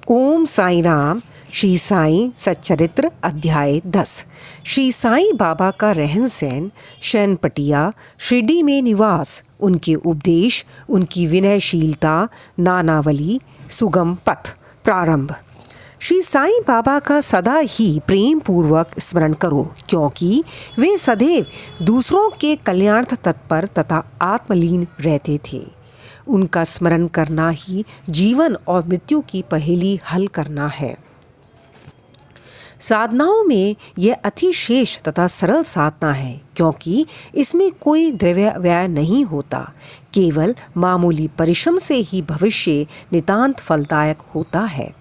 ओम साई राम। श्री साई सच्चरित्र अध्याय 10। श्री साई बाबा का रहन सहन, शयनपटिया, शिरडी में निवास, उनके उपदेश, उनकी विनयशीलता, नानावली, सुगम पथ। प्रारंभ। श्री साई बाबा का सदा ही प्रेम पूर्वक स्मरण करो, क्योंकि वे सदैव दूसरों के कल्याणार्थ तत्पर तथा आत्मलीन रहते थे। उनका स्मरण करना ही जीवन और मृत्यु की पहेली हल करना है। साधनाओं में यह अति श्रेष्ठ तथा सरल साधना है, क्योंकि इसमें कोई द्रव्य व्यय नहीं होता। केवल मामूली परिश्रम से ही भविष्य नितांत फलदायक होता है।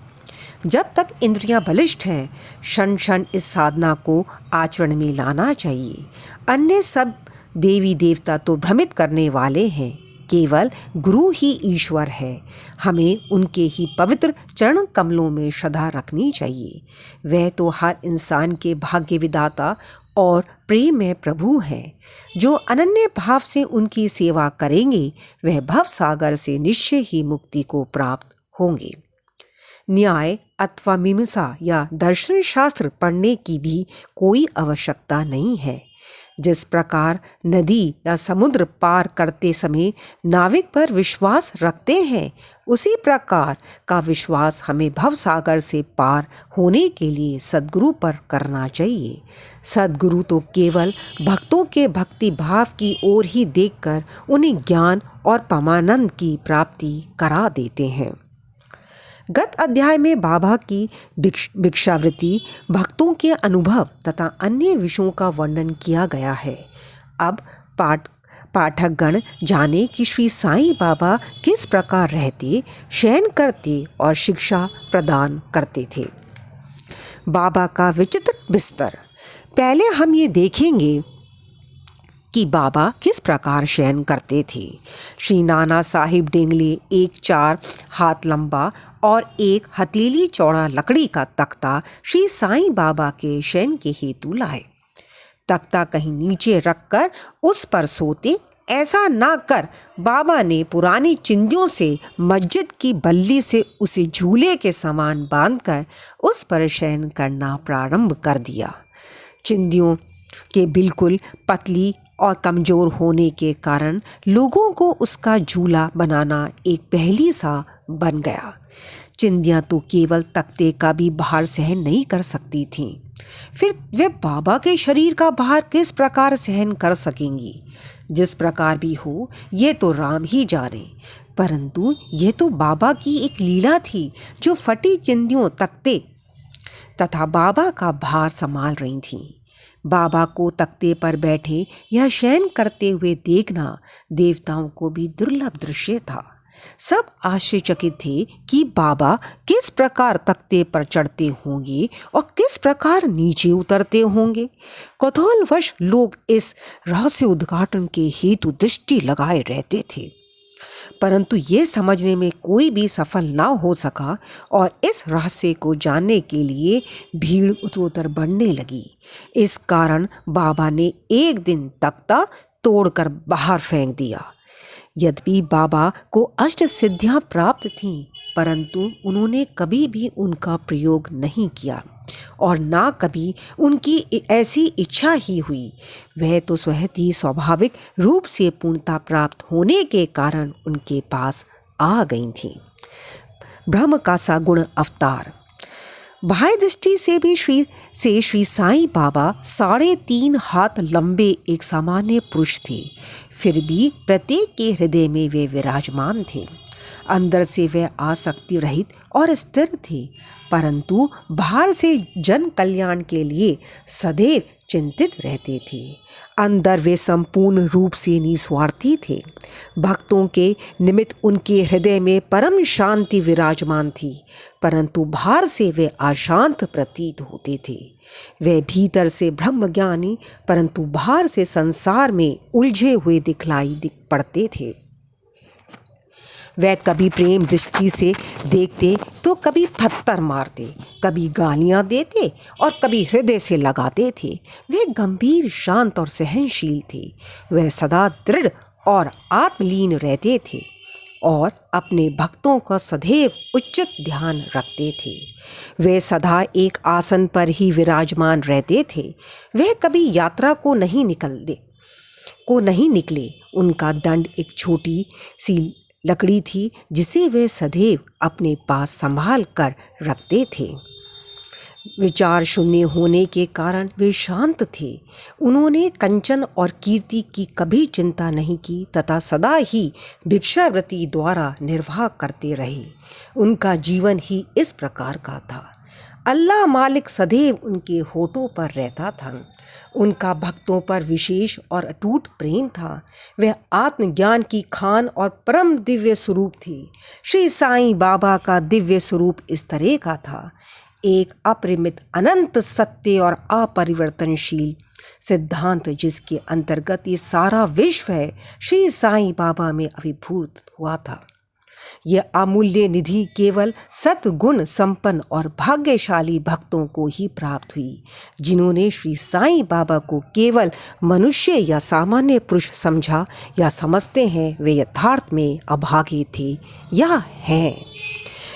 जब तक इंद्रियां बलिष्ठ हैं, क्षण क्षण इस साधना को आचरण में लाना चाहिए। अन्य सब देवी देवता तो भ्रमित करने वाले हैं, केवल गुरु ही ईश्वर है। हमें उनके ही पवित्र चरण कमलों में श्रद्धा रखनी चाहिए। वह तो हर इंसान के भाग्य विदाता और प्रेम में प्रभु हैं। जो अनन्य भाव से उनकी सेवा करेंगे, वह भव सागर से निश्चय ही मुक्ति को प्राप्त होंगे। न्याय अथवा मीमांसा या दर्शन शास्त्र पढ़ने की भी कोई आवश्यकता नहीं है। जिस प्रकार नदी या समुद्र पार करते समय नाविक पर विश्वास रखते हैं, उसी प्रकार का विश्वास हमें भवसागर से पार होने के लिए सद्गुरु पर करना चाहिए। सद्गुरु तो केवल भक्तों के भक्ति भाव की ओर ही देखकर उन्हें ज्ञान और परमानंद की प्राप्ति करा देते हैं। गत अध्याय में बाबा की भिक्षावृत्ति, भक्तों के अनुभव तथा अन्य विषयों का वर्णन किया गया है। अब पाठकगण जाने कि श्री साईं बाबा किस प्रकार रहते, शयन करते और शिक्षा प्रदान करते थे। बाबा का विचित्र बिस्तर। पहले हम ये देखेंगे कि बाबा किस प्रकार शयन करते थे। श्री नाना साहिब डेंगले एक 4 हाथ लंबा और एक हथेली चौड़ा लकड़ी का तख्ता श्री साईं बाबा के शयन के हेतु लाए। तख्ता कहीं नीचे रखकर उस पर सोते। ऐसा ना कर बाबा ने पुरानी चिंदियों से मस्जिद की बल्ली से उसे झूले के समान बांधकर उस पर शयन करना प्रारंभ कर दिया। चिंदियों के बिल्कुल पतली और कमज़ोर होने के कारण लोगों को उसका झूला बनाना एक पहेली सा बन गया। चिंदियाँ तो केवल तख्ते का भी भार सहन नहीं कर सकती थीं, फिर वे बाबा के शरीर का भार किस प्रकार सहन कर सकेंगी। जिस प्रकार भी हो, ये तो राम ही जाने, परंतु ये तो बाबा की एक लीला थी, जो फटी चिंदियों, तख्ते तथा बाबा का भार संभाल रही थीं। बाबा को तख्ते पर बैठे या शयन करते हुए देखना देवताओं को भी दुर्लभ दृश्य था। सब आश्चर्यचकित थे कि बाबा किस प्रकार तख्ते पर चढ़ते होंगे और किस प्रकार नीचे उतरते होंगे। कौतूहलवश लोग इस रहस्य उद्घाटन के हेतु दृष्टि लगाए रहते थे, परंतु ये समझने में कोई भी सफल ना हो सका और इस रहस्य को जानने के लिए भीड़ उत्तरोत्तर बढ़ने लगी। इस कारण बाबा ने एक दिन तख्ता तोड़कर बाहर फेंक दिया। यद्यपि बाबा को अष्ट सिद्धियां प्राप्त थीं, परंतु उन्होंने कभी भी उनका प्रयोग नहीं किया और ना कभी उनकी ऐसी इच्छा ही हुई। वह तो स्वतः ही स्वाभाविक रूप से पूर्णता प्राप्त होने के कारण उनके पास आ गई थी। ब्रह्म का सगुण अवतार। बाह्य दृष्टि से भी श्री साईं बाबा 3.5 हाथ लंबे एक सामान्य पुरुष थे, फिर भी प्रत्येक के हृदय में वे विराजमान थे। अंदर से वे आसक्ति रहित और स्थिर थे, परंतु बाहर से जन कल्याण के लिए सदैव चिंतित रहते थे। अंदर वे संपूर्ण रूप से निस्वार्थी थे। भक्तों के निमित्त उनके हृदय में परम शांति विराजमान थी, परंतु बाहर से वे अशांत प्रतीत होते थे। वे भीतर से ब्रह्मज्ञानी, परंतु बाहर से संसार में उलझे हुए दिखलाई पड़ते थे। वह कभी प्रेम दृष्टि से देखते तो कभी पत्थर मारते, कभी गालियां देते और कभी हृदय से लगाते थे। वे गंभीर, शांत और सहनशील थे। वह सदा दृढ़ और आत्मलीन रहते थे। और अपने भक्तों का सदैव उचित ध्यान रखते थे। वे सदा एक आसन पर ही विराजमान रहते थे। वह कभी यात्रा को नहीं निकले। उनका दंड एक छोटी सी लकड़ी थी जिसे वे सदैव अपने पास संभाल कर रखते थे। विचार शून्य होने के कारण वे शांत थे। उन्होंने कंचन और कीर्ति की कभी चिंता नहीं की तथा सदा ही भिक्षावृत्ति द्वारा निर्वाह करते रहे। उनका जीवन ही इस प्रकार का था। अल्लाह मालिक सदैव उनके होठों पर रहता था। उनका भक्तों पर विशेष और अटूट प्रेम था। वह आत्मज्ञान की खान और परम दिव्य स्वरूप थे। श्री साईं बाबा का दिव्य स्वरूप इस तरह का था। एक अपरिमित अनंत सत्य और अपरिवर्तनशील सिद्धांत जिसके अंतर्गत ये सारा विश्व है, श्री साईं बाबा में अभिभूत हुआ था। यह अमूल्य निधि केवल सद्गुण संपन्न और भाग्यशाली भक्तों को ही प्राप्त हुई, जिन्होंने श्री साईं बाबा को केवल मनुष्य या सामान्य पुरुष समझा या समझते हैं। वे यथार्थ में अभागे थे या हैं।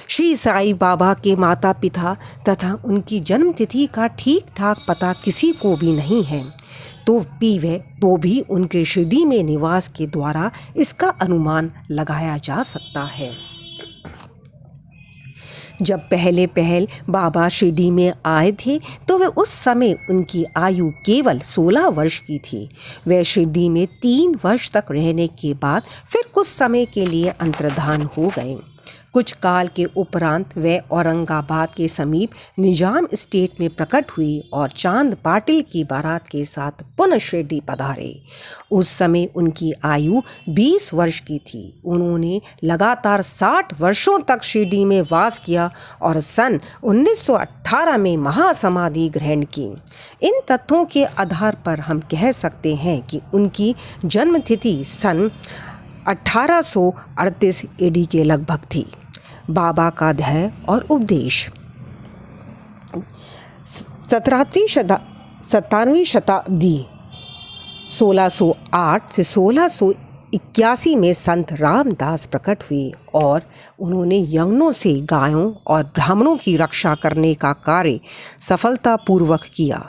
श्री साईं बाबा के माता पिता तथा उनकी जन्म तिथि का ठीक ठाक पता किसी को भी नहीं है, तो भी उनके शिरडी में निवास के द्वारा इसका अनुमान लगाया जा सकता है। जब पहल बाबा शिरडी में आए थे तो वे उस समय उनकी आयु केवल 16 वर्ष की थी। वे शिरडी में 3 वर्ष तक रहने के बाद फिर कुछ समय के लिए अंतर्धान हो गए। कुछ काल के उपरांत वे औरंगाबाद के समीप निजाम स्टेट में प्रकट हुई और चांद पाटिल की बारात के साथ पुनः शिरडी पधारे। उस समय उनकी आयु 20 वर्ष की थी। उन्होंने लगातार 60 वर्षों तक शिरडी में वास किया और सन 1918 में महासमाधि ग्रहण की। इन तथ्यों के आधार पर हम कह सकते हैं कि उनकी जन्मतिथि सन 1838 एडी के लगभग थी। बाबा का ध्येय और उपदेश। 17वीं शताब्दी 1608 से 1681 में संत रामदास प्रकट हुए और उन्होंने यवनों से गायों और ब्राह्मणों की रक्षा करने का कार्य सफलतापूर्वक किया।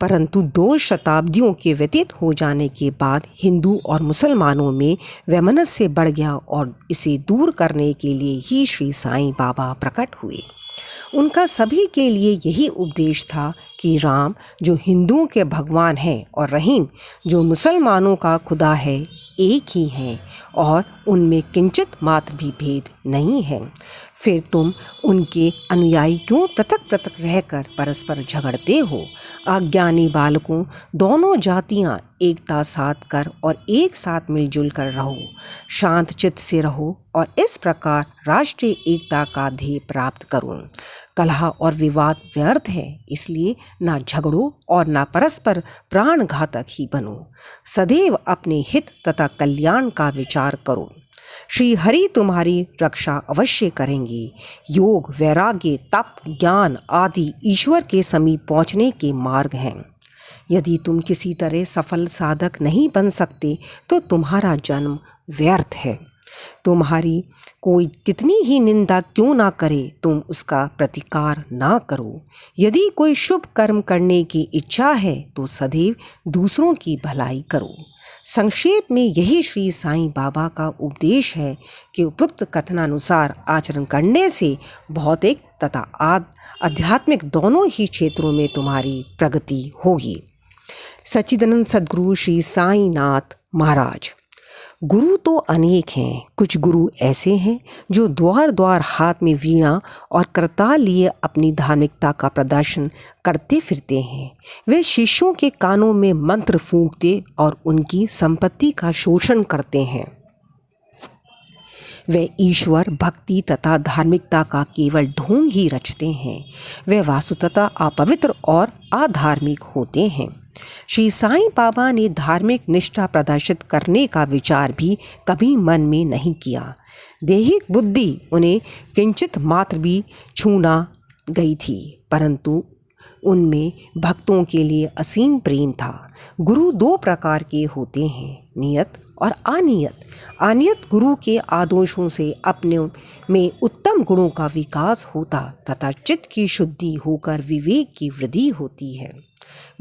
परंतु 2 शताब्दियों के व्यतीत हो जाने के बाद हिंदू और मुसलमानों में वैमनस्य बढ़ गया और इसे दूर करने के लिए ही श्री साईं बाबा प्रकट हुए। उनका सभी के लिए यही उपदेश था कि राम जो हिंदुओं के भगवान हैं और रहीम जो मुसलमानों का खुदा है, एक ही हैं और उनमें किंचित मात्र भी भेद नहीं है। फिर तुम उनके अनुयायी क्यों पृथक पृथक रहकर परस्पर झगड़ते हो? अज्ञानी बालकों, दोनों जातियां एकता साध कर और एक साथ मिलजुल कर रहो, शांत चित्त से रहो और इस प्रकार राष्ट्रीय एकता का ध्येय प्राप्त करो। कलह और विवाद व्यर्थ है, इसलिए ना झगड़ो और ना परस्पर प्राण घातक ही बनो। सदैव अपने हित तथा कल्याण का विचार करो। श्री हरि तुम्हारी रक्षा अवश्य करेंगे। योग, वैराग्य, तप, ज्ञान आदि ईश्वर के समीप पहुँचने के मार्ग हैं। यदि तुम किसी तरह सफल साधक नहीं बन सकते तो तुम्हारा जन्म व्यर्थ है। तुम्हारी कोई कितनी ही निंदा क्यों ना करे, तुम उसका प्रतिकार ना करो। यदि कोई शुभ कर्म करने की इच्छा है तो सदैव दूसरों की भलाई करो। संक्षेप में यही श्री साईं बाबा का उपदेश है कि उपयुक्त कथनानुसार आचरण करने से भौतिक तथा आध्यात्मिक दोनों ही क्षेत्रों में तुम्हारी प्रगति होगी। सच्चिदानंद सद्गुरु श्री साईं नाथ महाराज। गुरु तो अनेक हैं। कुछ गुरु ऐसे हैं जो द्वार द्वार हाथ में वीणा और करताल लिए अपनी धार्मिकता का प्रदर्शन करते फिरते हैं। वे शिष्यों के कानों में मंत्र फूंकते और उनकी संपत्ति का शोषण करते हैं। वे ईश्वर भक्ति तथा धार्मिकता का केवल ढोंग ही रचते हैं। वे वास्तुतः अपवित्र और अधार्मिक होते हैं। श्री साईं बाबा ने धार्मिक निष्ठा प्रदर्शित करने का विचार भी कभी मन में नहीं किया। दैहिक बुद्धि उन्हें किंचित मात्र भी छूना गई थी, परंतु उनमें भक्तों के लिए असीम प्रेम था। गुरु 2 प्रकार के होते हैं, नियत और अनियत। अनियत गुरु के आदर्शों से अपने में उत्तम गुणों का विकास होता तथा चित्त की शुद्धि होकर विवेक की वृद्धि होती है।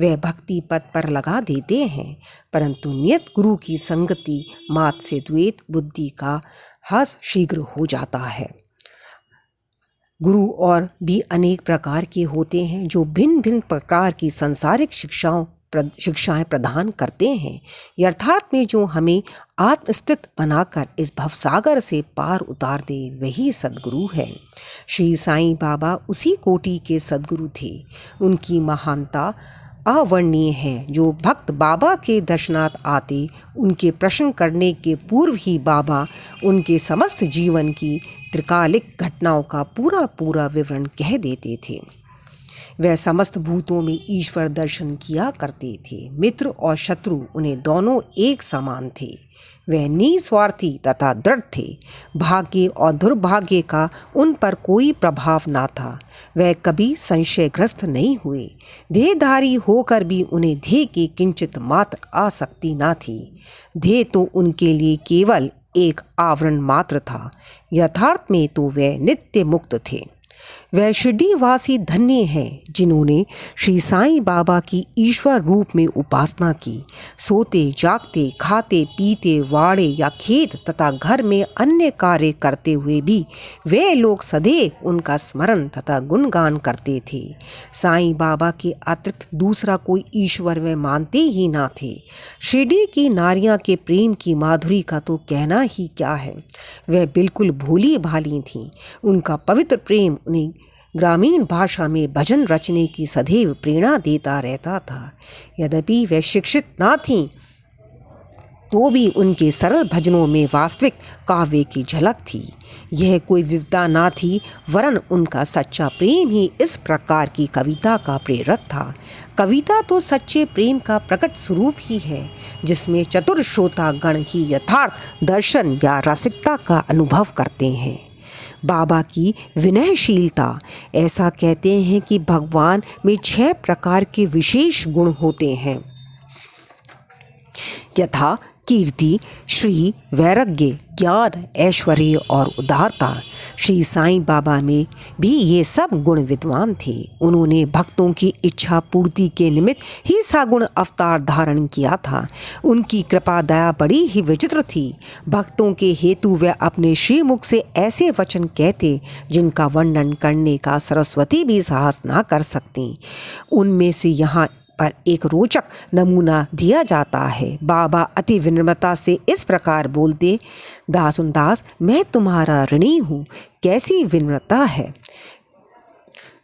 वह भक्ति पथ पर लगा देते हैं, परंतु नियत गुरु की संगति मात से द्वैत बुद्धि का ह्रास शीघ्र हो जाता है। गुरु और भी अनेक प्रकार के होते हैं जो भिन्न भिन्न प्रकार की सांसारिक शिक्षाएं प्रदान करते हैं। यथार्थ में जो हमें आत्मस्थित बनाकर इस भवसागर से पार उतार दे वही सद्गुरु है। श्री साईं बाबा उसी कोटि के सद्गुरु थे। उनकी महानता अवर्णनीय है। जो भक्त बाबा के दर्शनार्थ आते उनके प्रश्न करने के पूर्व ही बाबा उनके समस्त जीवन की त्रिकालिक घटनाओं का पूरा विवरण कह देते थे। वह समस्त भूतों में ईश्वर दर्शन किया करते थे। मित्र और शत्रु उन्हें दोनों एक समान थे। वह निस्वार्थी तथा दृढ़ थे। भाग्य और दुर्भाग्य का उन पर कोई प्रभाव ना था। वह कभी संशयग्रस्त नहीं हुए। देहधारी होकर भी उन्हें देह की किंचित मात्र आसक्ति ना थी। देह तो उनके लिए केवल एक आवरण मात्र था। यथार्थ में तो वे नित्य मुक्त थे। वह शिरडीवासी धन्य हैं जिन्होंने श्री साईं बाबा की ईश्वर रूप में उपासना की। सोते जागते खाते पीते वाड़े या खेत तथा घर में अन्य कार्य करते हुए भी वे लोग सदैव उनका स्मरण तथा गुणगान करते थे। साईं बाबा के अतिरिक्त दूसरा कोई ईश्वर वे मानते ही ना थे। शिरडी की नारियां के प्रेम की माधुरी का तो कहना ही क्या है। वह बिल्कुल भोली भाली थीं। उनका पवित्र प्रेम उन्हें ग्रामीण भाषा में भजन रचने की सदैव प्रेरणा देता रहता था। यद्यपि वे शिक्षित ना थीं तो भी उनके सरल भजनों में वास्तविक काव्य की झलक थी। यह कोई विविधता ना थी, वरन उनका सच्चा प्रेम ही इस प्रकार की कविता का प्रेरक था। कविता तो सच्चे प्रेम का प्रकट स्वरूप ही है, जिसमें चतुर श्रोता गण ही यथार्थ दर्शन या रसिकता का अनुभव करते हैं। बाबा की विनयशीलता। ऐसा कहते हैं कि भगवान में 6 प्रकार के विशेष गुण होते हैं, यथा कीर्ति, श्री, वैराग्य, ज्ञान, ऐश्वर्य और उदारता। श्री साईं बाबा में भी ये सब गुण विद्वान थे। उन्होंने भक्तों की इच्छा पूर्ति के निमित्त ही सगुण अवतार धारण किया था। उनकी कृपा दया बड़ी ही विचित्र थी। भक्तों के हेतु वे अपने श्रीमुख से ऐसे वचन कहते जिनका वर्णन करने का सरस्वती भी साहस ना कर सकती। उनमें से यहाँ पर एक रोचक नमूना दिया जाता है। बाबा अति विनम्रता से इस प्रकार बोलते, दासुन दास, मैं तुम्हारा ऋणी हूँ। कैसी विनम्रता है।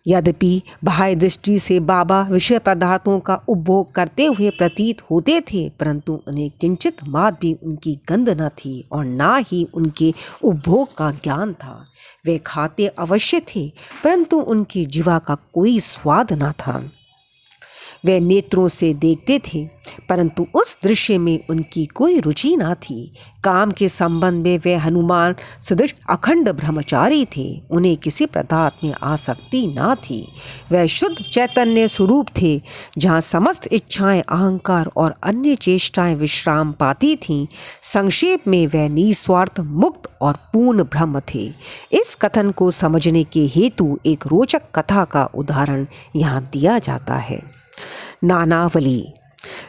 यद्यपि बाह्य दृष्टि से बाबा विषय पदार्थों का उपभोग करते हुए प्रतीत होते थे, परंतु उन्हें किंचित मात्र भी उनकी गंध न थी और ना ही उनके उपभोग का ज्ञान था। वे खाते अवश्य थे, परंतु उनकी जीवा का कोई स्वाद न था। वे नेत्रों से देखते थे, परंतु उस दृश्य में उनकी कोई रुचि ना थी। काम के संबंध में वे हनुमान सदृश अखंड ब्रह्मचारी थे। उन्हें किसी पदार्थ में आसक्ति ना थी। वे शुद्ध चैतन्य स्वरूप थे, जहाँ समस्त इच्छाएं, अहंकार और अन्य चेष्टाएं विश्राम पाती थीं। संक्षेप में वे निस्वार्थ, मुक्त और पूर्ण ब्रह्म थे। इस कथन को समझने के हेतु एक रोचक कथा का उदाहरण यहाँ दिया जाता है। नानावली।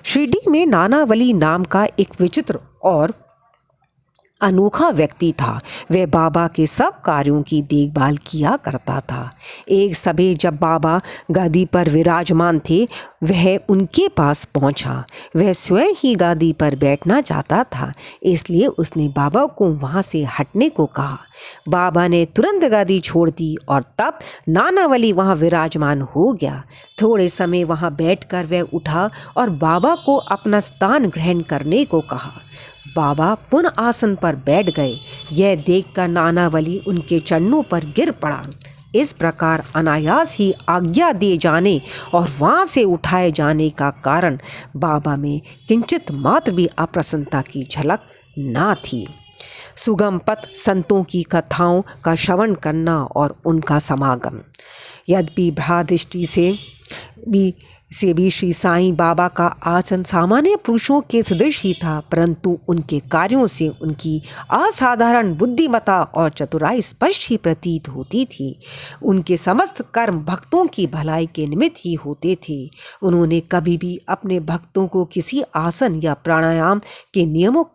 शिरडी में नानावली नाम का एक विचित्र और अनोखा व्यक्ति था। वह बाबा के सब कार्यों की देखभाल किया करता था। एक समय जब बाबा गादी पर विराजमान थे, वह उनके पास पहुंचा। वह स्वयं ही गादी पर बैठना चाहता था, इसलिए उसने बाबा को वहां से हटने को कहा। बाबा ने तुरंत गादी छोड़ दी और तब नानावली वहां विराजमान हो गया। थोड़े समय वहां बैठकर वह उठा और बाबा को अपना स्थान ग्रहण करने को कहा। बाबा पुनः आसन पर बैठ गए। यह देखकर नानावली उनके चरणों पर गिर पड़ा। इस प्रकार अनायास ही आज्ञा दिए जाने और वहाँ से उठाए जाने का कारण बाबा में किंचित मात्र भी अप्रसन्नता की झलक ना थी। सुगम पथ संतों की कथाओं का श्रवण करना और उनका समागम। यद्यपि बाह्य दृष्टि से भी से भी श्री साईं बाबा का आचरण सामान्य पुरुषों के सदृश ही था, परंतु उनके कार्यों से उनकी असाधारण बुद्धिमत्ता और चतुराई स्पष्ट ही प्रतीत होती थी। उनके समस्त कर्म भक्तों की भलाई के निमित्त ही होते थे। उन्होंने कभी भी अपने भक्तों को किसी आसन या प्राणायाम के नियमों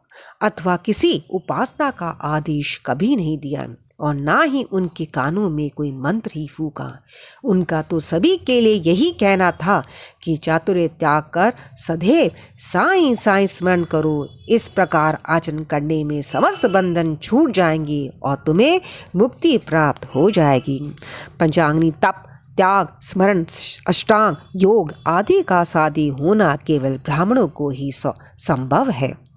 अथवा किसी उपासना का आदेश कभी नहीं दिया और ना ही उनके कानों में कोई मंत्र ही फूका। उनका तो सभी के लिए यही कहना था कि चातुर्य त्याग कर सदैव साईं साईं स्मरण करो। इस प्रकार आचरण करने में समस्त बंधन छूट जाएंगे और तुम्हें मुक्ति प्राप्त हो जाएगी। पंचाग्नि तप त्याग स्मरण अष्टांग योग आदि का साधी होना केवल ब्राह्मणों को ही संभव है।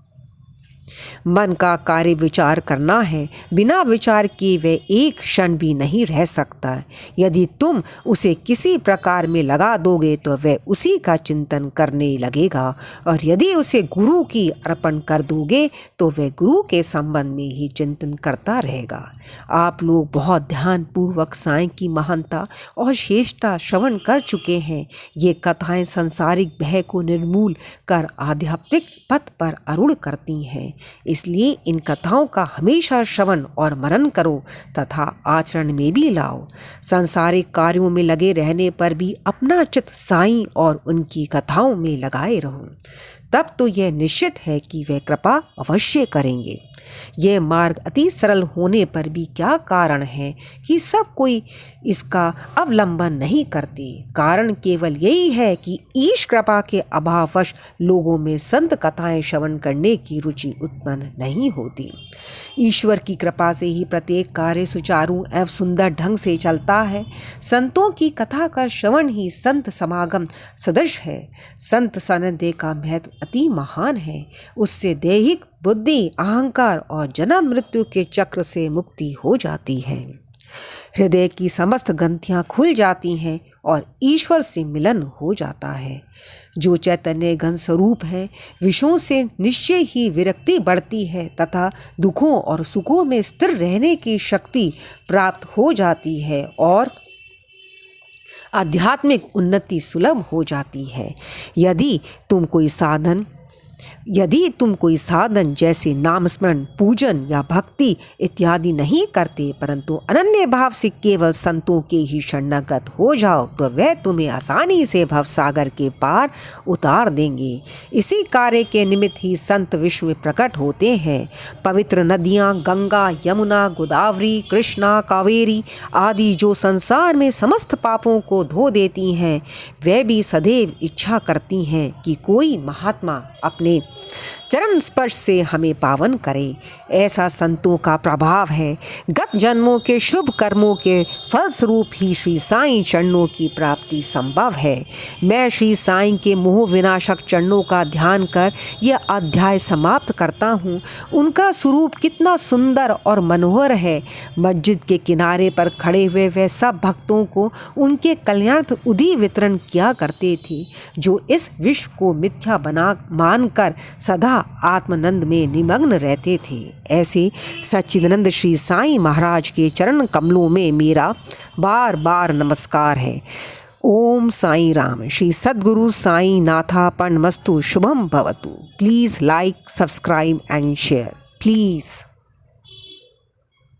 मन का कार्य विचार करना है, बिना विचार किए वह एक क्षण भी नहीं रह सकता। यदि तुम उसे किसी प्रकार में लगा दोगे तो वह उसी का चिंतन करने लगेगा और यदि उसे गुरु की अर्पण कर दोगे तो वह गुरु के संबंध में ही चिंतन करता रहेगा। आप लोग बहुत ध्यानपूर्वक साईं की महानता और श्रेष्ठता श्रवण कर चुके हैं। ये कथाएं सांसारिक भय को निर्मूल कर आध्यात्मिक पथ पर आरूढ़ करती हैं। इसलिए इन कथाओं का हमेशा श्रवण और मनन करो तथा आचरण में भी लाओ। सांसारिक कार्यों में लगे रहने पर भी अपना चित्त साईं और उनकी कथाओं में लगाए रहो, तब तो यह निश्चित है कि वे कृपा अवश्य करेंगे। यह मार्ग अति सरल होने पर भी क्या कारण है कि सब कोई इसका अवलंबन नहीं करते। कारण केवल यही है कि ईश कृपा के अभाववश लोगों में संत कथाएं श्रवण करने की रुचि उत्पन्न नहीं होती। ईश्वर की कृपा से ही प्रत्येक कार्य सुचारू एवं सुंदर ढंग से चलता है। संतों की कथा का श्रवण ही संत समागम सदृश है। संत सानिध्य का महत्व अति महान है। उससे दैहिक बुद्धि अहंकार और जन्म मृत्यु के चक्र से मुक्ति हो जाती है। हृदय की समस्त ग्रंथियां खुल जाती हैं और ईश्वर से मिलन हो जाता है। जो चैतन्य घन स्वरूप है, विषयों से निश्चय ही विरक्ति बढ़ती है तथा दुखों और सुखों में स्थिर रहने की शक्ति प्राप्त हो जाती है और आध्यात्मिक उन्नति सुलभ हो जाती है। यदि तुम कोई साधन जैसे नाम स्मरण पूजन या भक्ति इत्यादि नहीं करते, परंतु अनन्य भाव से केवल संतों के ही शरणागत हो जाओ तो वह तुम्हें आसानी से भवसागर के पार उतार देंगे। इसी कार्य के निमित्त ही संत विश्व में प्रकट होते हैं। पवित्र नदियाँ गंगा यमुना गोदावरी कृष्णा कावेरी आदि जो संसार में समस्त पापों को धो देती हैं, वे भी सदैव इच्छा करती हैं कि कोई महात्मा अपने चरण स्पर्श से हमें पावन करे। ऐसा संतों का प्रभाव है। गत जन्मों के शुभ कर्मों के फलस्वरूप ही श्री साईं चरणों की प्राप्ति संभव है। मैं श्री साईं के मोह विनाशक चरणों का ध्यान कर यह अध्याय समाप्त करता हूँ। उनका स्वरूप कितना सुंदर और मनोहर है। मस्जिद के किनारे पर खड़े हुए वह सब भक्तों को उनके कल्याणार्थ उदी वितरण किया करते थे, जो इस विश्व को मिथ्या मानकर सदा आत्मानंद में निमग्न रहते थे। ऐसे सच्चिदानंद श्री साईं महाराज के चरण कमलों में मेरा बार बार नमस्कार है। ओम साईं राम। श्री सद्गुरु साईं नाथार्पणमस्तु। शुभम भवतु। Please like, subscribe and share please.